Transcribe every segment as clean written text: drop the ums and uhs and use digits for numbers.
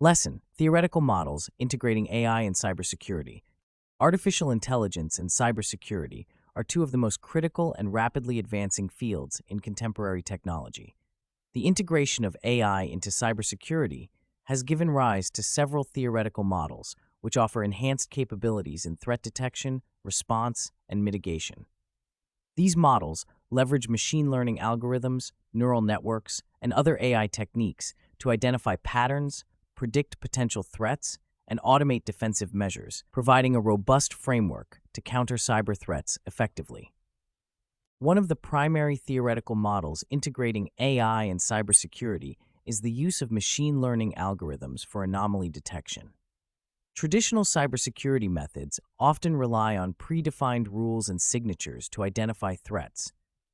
Lesson: Theoretical Models Integrating AI and Cybersecurity. Artificial intelligence and cybersecurity are two of the most critical and rapidly advancing fields in contemporary technology. The integration of AI into cybersecurity has given rise to several theoretical models, which offer enhanced capabilities in threat detection, response, and mitigation. These models leverage machine learning algorithms, neural networks, and other AI techniques to identify patterns, predict potential threats, and automate defensive measures, providing a robust framework to counter cyber threats effectively. One of the primary theoretical models integrating AI and cybersecurity is the use of machine learning algorithms for anomaly detection. Traditional cybersecurity methods often rely on predefined rules and signatures to identify threats.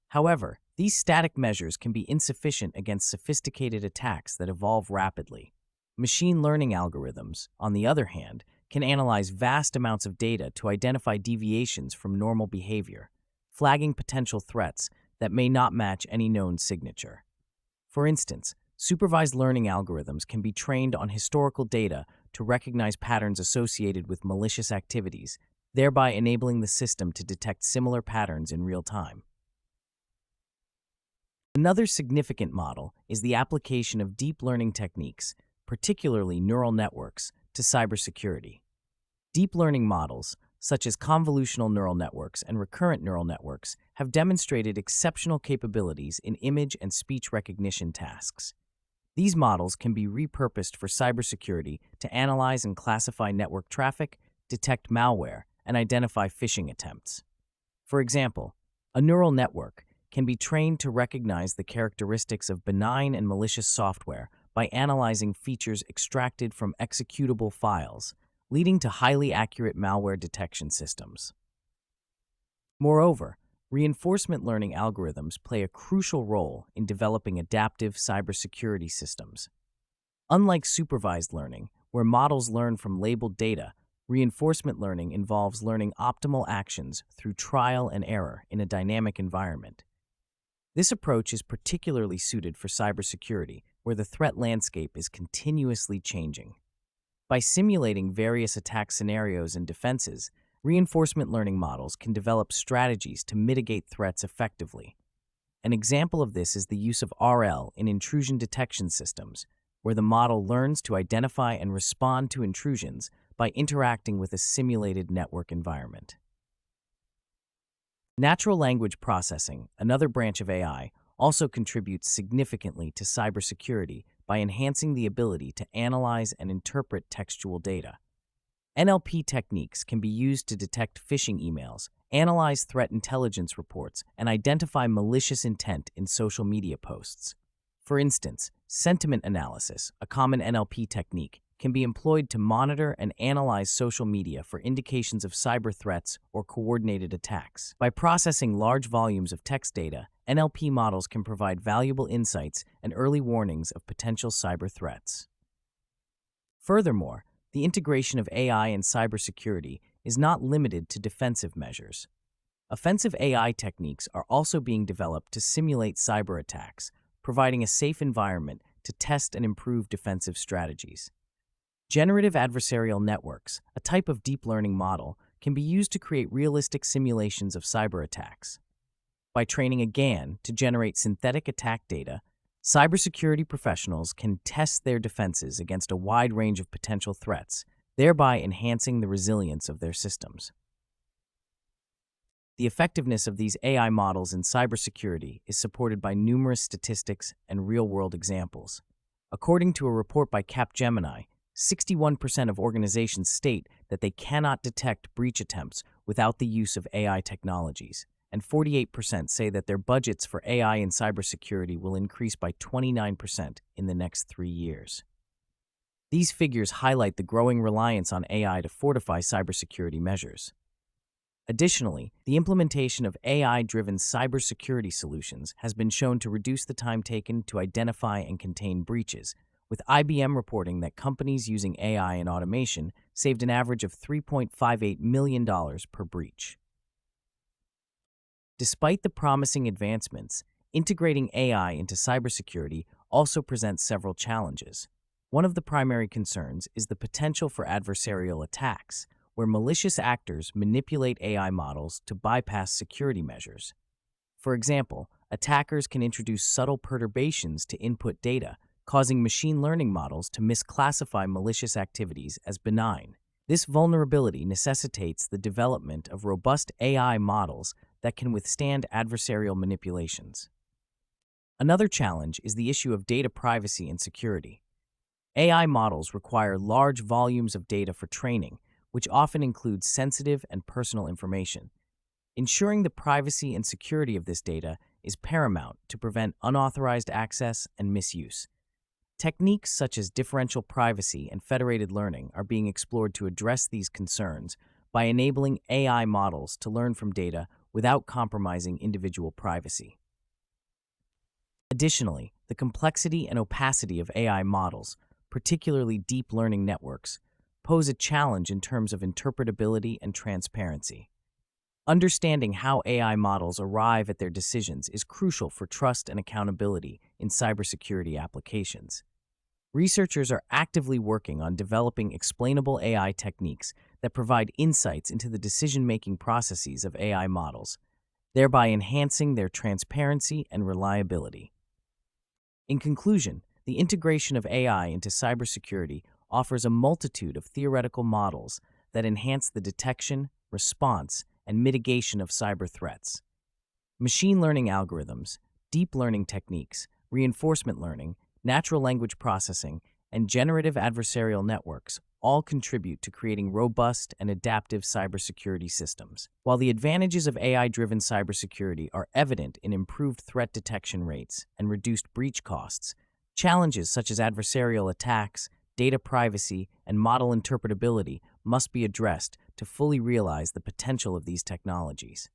However, these static measures can be insufficient against sophisticated attacks that evolve rapidly. Machine learning algorithms, on the other hand, can analyze vast amounts of data to identify deviations from normal behavior, flagging potential threats that may not match any known signature. For instance, supervised learning algorithms can be trained on historical data to recognize patterns associated with malicious activities, thereby enabling the system to detect similar patterns in real time. Another significant model is the application of deep learning techniques, particularly neural networks, to cybersecurity. Deep learning models, such as convolutional neural networks and recurrent neural networks, have demonstrated exceptional capabilities in image and speech recognition tasks. These models can be repurposed for cybersecurity to analyze and classify network traffic, detect malware, and identify phishing attempts. For example, a neural network can be trained to recognize the characteristics of benign and malicious software by analyzing features extracted from executable files, leading to highly accurate malware detection systems. Moreover, reinforcement learning algorithms play a crucial role in developing adaptive cybersecurity systems. Unlike supervised learning, where models learn from labeled data, reinforcement learning involves learning optimal actions through trial and error in a dynamic environment. This approach is particularly suited for cybersecurity, where the threat landscape is continuously changing. By simulating various attack scenarios and defenses, reinforcement learning models can develop strategies to mitigate threats effectively. An example of this is the use of RL in intrusion detection systems, where the model learns to identify and respond to intrusions by interacting with a simulated network environment. Natural language processing, another branch of AI, also contributes significantly to cybersecurity by enhancing the ability to analyze and interpret textual data. NLP techniques can be used to detect phishing emails, analyze threat intelligence reports, and identify malicious intent in social media posts. For instance, sentiment analysis, a common NLP technique, can be employed to monitor and analyze social media for indications of cyber threats or coordinated attacks. By processing large volumes of text data, NLP models can provide valuable insights and early warnings of potential cyber threats. Furthermore, the integration of AI and cybersecurity is not limited to defensive measures. Offensive AI techniques are also being developed to simulate cyber attacks, providing a safe environment to test and improve defensive strategies. Generative adversarial networks, a type of deep learning model, can be used to create realistic simulations of cyber attacks. By training a GAN to generate synthetic attack data, cybersecurity professionals can test their defenses against a wide range of potential threats, thereby enhancing the resilience of their systems. The effectiveness of these AI models in cybersecurity is supported by numerous statistics and real-world examples. According to a report by Capgemini, 61% of organizations state that they cannot detect breach attempts without the use of AI technologies, and 48% say that their budgets for AI and cybersecurity will increase by 29% in the next 3 years. These figures highlight the growing reliance on AI to fortify cybersecurity measures. Additionally, the implementation of AI-driven cybersecurity solutions has been shown to reduce the time taken to identify and contain breaches, with IBM reporting that companies using AI and automation saved an average of $3.58 million per breach. Despite the promising advancements, integrating AI into cybersecurity also presents several challenges. One of the primary concerns is the potential for adversarial attacks, where malicious actors manipulate AI models to bypass security measures. For example, attackers can introduce subtle perturbations to input data, causing machine learning models to misclassify malicious activities as benign. This vulnerability necessitates the development of robust AI models that can withstand adversarial manipulations. Another challenge is the issue of data privacy and security. AI models require large volumes of data for training, which often includes sensitive and personal information. Ensuring the privacy and security of this data is paramount to prevent unauthorized access and misuse. Techniques such as differential privacy and federated learning are being explored to address these concerns by enabling AI models to learn from data without compromising individual privacy. Additionally, the complexity and opacity of AI models, particularly deep learning networks, pose a challenge in terms of interpretability and transparency. Understanding how AI models arrive at their decisions is crucial for trust and accountability in cybersecurity applications. Researchers are actively working on developing explainable AI techniques that provide insights into the decision-making processes of AI models, thereby enhancing their transparency and reliability. In conclusion, the integration of AI into cybersecurity offers a multitude of theoretical models that enhance the detection, response, and mitigation of cyber threats. Machine learning algorithms, deep learning techniques, reinforcement learning, natural language processing, and generative adversarial networks all contribute to creating robust and adaptive cybersecurity systems. While the advantages of AI-driven cybersecurity are evident in improved threat detection rates and reduced breach costs, challenges such as adversarial attacks, data privacy, and model interpretability must be addressed to fully realize the potential of these technologies.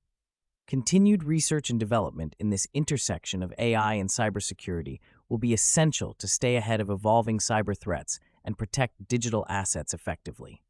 Continued research and development in this intersection of AI and cybersecurity will be essential to stay ahead of evolving cyber threats and protect digital assets effectively.